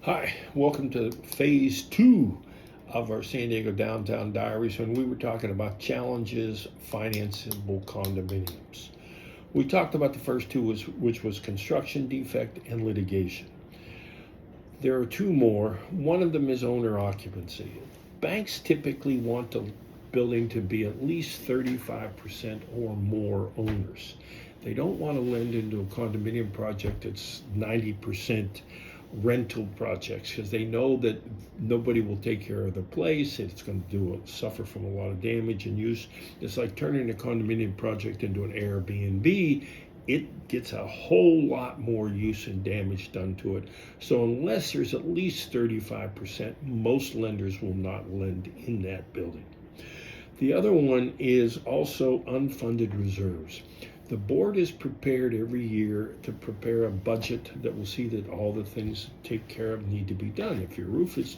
Hi, welcome to phase 2 of our San Diego Downtown Diaries when we were talking about challenges financeable condominiums. We talked about the first two, which was construction defect and litigation. There are two more. One of them is owner occupancy. Banks typically want the building to be at least 35% or more owners. They don't want to lend into a condominium project that's 90% rental projects because they know that nobody will take care of the place. It's going to suffer from a lot of damage and use. It's like turning a condominium project into an Airbnb. It gets a whole lot more use and damage done to it. So unless there's at least 35%, most lenders will not lend in that building. The other one is also unfunded reserves. The board is prepared every year to prepare a budget that will see that all the things take care of need to be done. If your roof is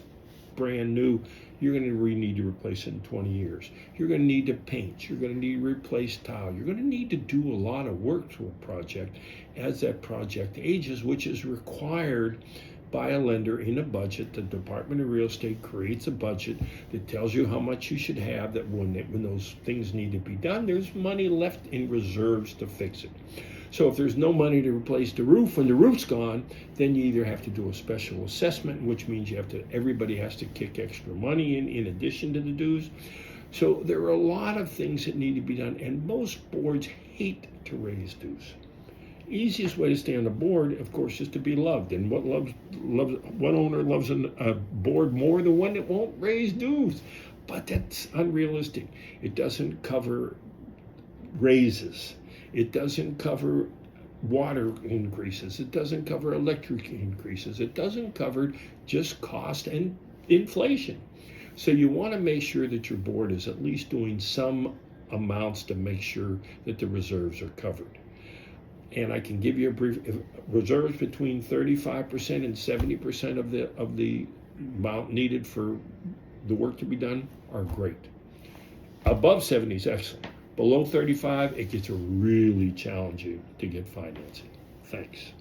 brand new, you're going to need to replace it in 20 years. You're going to need to paint. You're going to need to replace tile. You're going to need to do a lot of work to a project as that project ages, which is required by a lender in a budget. The Department of Real Estate creates a budget that tells you how much you should have, that when those things need to be done, there's money left in reserves to fix it. So if there's no money to replace the roof when the roof's gone, then you either have to do a special assessment, which means everybody has to kick extra money in addition to the dues. So there are a lot of things that need to be done, and most boards hate to raise dues. Easiest way to stay on the board, of course, is to be loved. And what owner loves a board more than one that won't raise dues? But that's unrealistic. It doesn't cover raises. It doesn't cover water increases. It doesn't cover electric increases. It doesn't cover just cost and inflation. So you want to make sure that your board is at least doing some amounts to make sure that the reserves are covered. And I can give you a brief reserves between 35% and 70% of the amount needed for the work to be done are great. Above 70 is excellent. Below 35, it gets really challenging to get financing. Thanks.